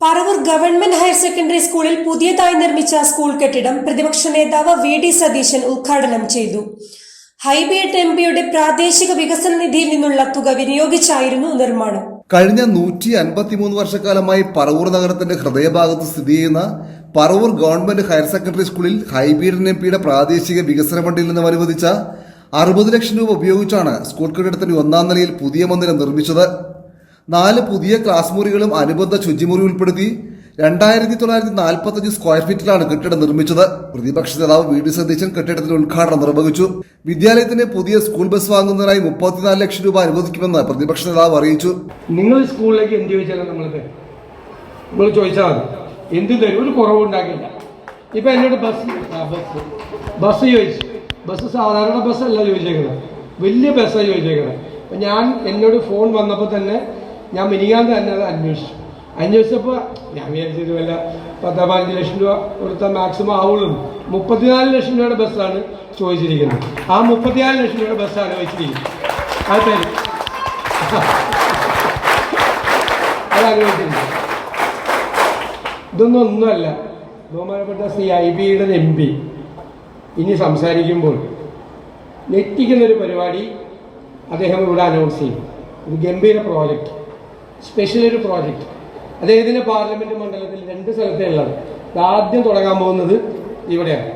Paravur government higher secondary സ്കൂളിൽ പുതിയതായി നിർമ്മിച്ച സ്കൂൾ കെട്ടിടം പ്രതിപക്ഷ നേതാവ് വി.ഡി. സതീശൻ ഉദ്ഘാടനം ചെയ്തു. ഹൈബിയുടെ എംപിയുടെ പ്രാദേശിക വികസന നിധിയിൽ നിന്നുള്ള തുക വിനിയോഗിച്ചായിരുന്നു നിർമ്മാണം. കഴിഞ്ഞ 153 വർഷക്കാലമായി പറവൂർ നഗരത്തിന്റെ ഹൃദയഭാഗത്ത് സ്ഥിതി ചെയ്യുന്ന പറവൂർ ഗവൺമെന്റ് ഹയർ സെക്കൻഡറി സ്കൂളിൽ ഹൈബിയുടെ എംപിയുടെ പ്രാദേശിക വികസന ഫണ്ടിൽ നിന്നും അനുവദിച്ച 60 ലക്ഷം രൂപ ഉപയോഗിച്ചാണ് സ്കൂൾ കെട്ടിടത്തിന്റെ 1ാം നിലയിൽ പുതിയ മന്ദിരം നിർമ്മിച്ചത്. 4 പുതിയ ക്ലാസ് മുറികളും അനുബന്ധ ശുചിമുറി ഉൾപ്പെടുത്തി 2945 സ്ക്വയർ ഫീറ്റിലാണ് കെട്ടിടം നിർമ്മിച്ചത്. പ്രതിപക്ഷ നേതാവ് വി.ഡി. സതീശൻ കെട്ടിടത്തിന്റെ ഉദ്ഘാടനം നിർവഹിച്ചു. വിദ്യാലയത്തിന് പുതിയ സ്കൂൾ ബസ് വാങ്ങുന്നതിനായി 34 ലക്ഷം രൂപ അനുവദിക്കുമെന്ന് പ്രതിപക്ഷ നേതാവ് അറിയിച്ചു. നിങ്ങൾ സ്കൂളിലേക്ക് എന്ത് ചോദിച്ചാലും നമ്മൾ ചോദിച്ചാൽ മതി, എന്ത് തരും, ഒരു കുറവുണ്ടാക്കില്ല. ഇപ്പൊ എന്നോട് ബസ് ചോദിച്ചു. ബസ് സാധാരണ ബസ്സല്ല ചോദിച്ചേക്കുന്നത്, വലിയ ബസ്സാണ് ചോദിച്ചേക്കുന്നത്. അപ്പം എന്നോട് ഫോൺ വന്നപ്പോൾ തന്നെ ഞാൻ മിനിയാന്ന് തന്നെ അത് അന്വേഷിച്ചപ്പോൾ ഞാൻ വിചാരിച്ചത് വല്ല 10-15 ലക്ഷം രൂപ കൊടുത്താൽ മാക്സിമം ആവുള്ളൂ. 34 ലക്ഷം രൂപയുടെ ബസ്സാണ് ചോദിച്ചിരിക്കുന്നത്. ആ 34 ലക്ഷം രൂപയുടെ ബസ്സാണ് ചോദിച്ചിരിക്കുന്നത്. അത് തരും, അത് അനുവദിച്ചിട്ടുണ്ട്. ഒന്നുമല്ല. ബഹുമാനപ്പെട്ട ശ്രീ ഹൈബിയുടെ MP ഇനി സംസാരിക്കുമ്പോൾ ഞെട്ടിക്കുന്നൊരു പരിപാടി അദ്ദേഹം ഇവിടെ അനൗൺസ് ചെയ്യും. ഒരു ഗംഭീര പ്രോജക്റ്റ്, സ്പെഷ്യൽ ഒരു പ്രോജക്റ്റ്. അദ്ദേഹത്തിൻ്റെ പാർലമെന്റ് മണ്ഡലത്തിൽ 2 സ്ഥലത്തേ ഉള്ളത്. ആദ്യം തുടങ്ങാൻ പോകുന്നത് ഇവിടെയാണ്.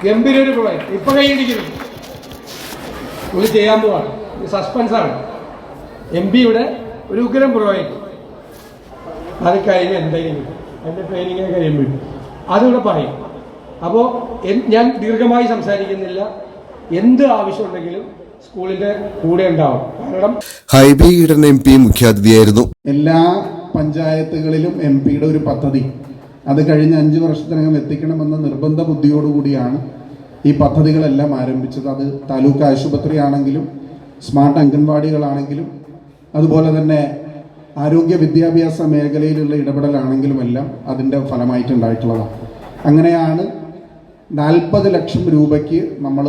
ഗംഭീര ഒരു പ്രോജക്റ്റ്. ഇപ്പൊ കൈയടിക്കുന്നു, പുള്ളി ചെയ്യാൻ പോവാണ്. സസ്പെൻസാണ്. MP-യുടെ ഒരു ഉഗ്രം പ്രോജക്റ്റ്. അത് കഴിഞ്ഞ് എന്തെങ്കിലും അതിൻ്റെ ട്രെയിനിങ് കഴിയുമ്പോൾ അതിവിടെ പറയും. അപ്പോൾ ഞാൻ ദീർഘമായി സംസാരിക്കുന്നില്ല. എന്ത് ആവശ്യമുണ്ടെങ്കിലും സ്കൂളിന്റെ കൂടെ ഉണ്ടാവും. കാരണം ഹൈബി ഈഡൻ MP മുഖ്യാതിഥിയായിരുന്നു. എല്ലാ പഞ്ചായത്തുകളിലും MP-യുടെ ഒരു പദ്ധതി അത് കഴിഞ്ഞ 5 വർഷത്തിനകം എത്തിക്കണമെന്ന നിർബന്ധ ബുദ്ധിയോടുകൂടിയാണ് ഈ പദ്ധതികളെല്ലാം ആരംഭിച്ചത്. അത് താലൂക്ക് ആശുപത്രി ആണെങ്കിലും സ്മാർട്ട് അംഗൻവാടികളാണെങ്കിലും അതുപോലെ തന്നെ ആരോഗ്യ വിദ്യാഭ്യാസ മേഖലയിലുള്ള ഇടപെടലാണെങ്കിലും എല്ലാം അതിൻ്റെ ഫലമായിട്ടുണ്ടായിട്ടുള്ളതാണ്. അങ്ങനെയാണ് 40 ലക്ഷം രൂപയ്ക്ക് നമ്മൾ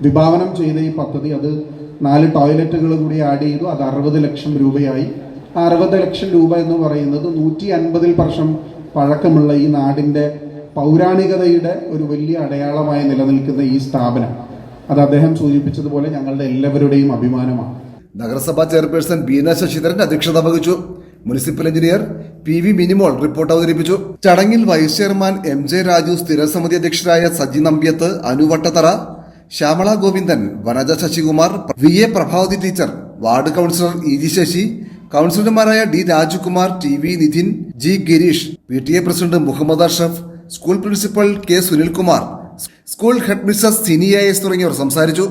വിഭാവനം ചെയ്ത ഈ പദ്ധതി. അത് 4 ടോയ്ലറ്റുകൾ കൂടി ആഡ് ചെയ്തു. അത് 60 ലക്ഷം രൂപയായി. 60 ലക്ഷം രൂപ എന്ന് പറയുന്നത് 150 വർഷം പഴക്കമുള്ള ഈ നാടിൻ്റെ പൗരാണികതയുടെ ഒരു വലിയ അടയാളമായി നിലനിൽക്കുന്ന ഈ സ്ഥാപനം, അത് അദ്ദേഹം സൂചിപ്പിച്ചതുപോലെ ഞങ്ങളുടെ എല്ലാവരുടെയും അഭിമാനമാണ്. നഗരസഭാ ചെയർപേഴ്സൺ ബീന ശശിധരൻ അധ്യക്ഷത വഹിച്ചു. Municipal engineer PV Minimol report അവതരിപ്പിച്ചു. ചടങ്ങിൽ വൈസ് ചെയർമാൻ MJ രാജു, സ്ഥിരം സമിതി അധ്യക്ഷരായ Saji Nambiath, Anuvattathara, Shyamala Govindan, Vanaja Sasikumar, VA Prabhavathi teacher, ward councillor EG Sasi, കൌൺസിലർമാരായ D Rajakumar, TV Nidhin, G Gireesh, PTA president Muhammad Ashraf, school principal K Sunilkumar, school head Mrs Sini AS തുടങ്ങിയവർ സംസാരിച്ചു.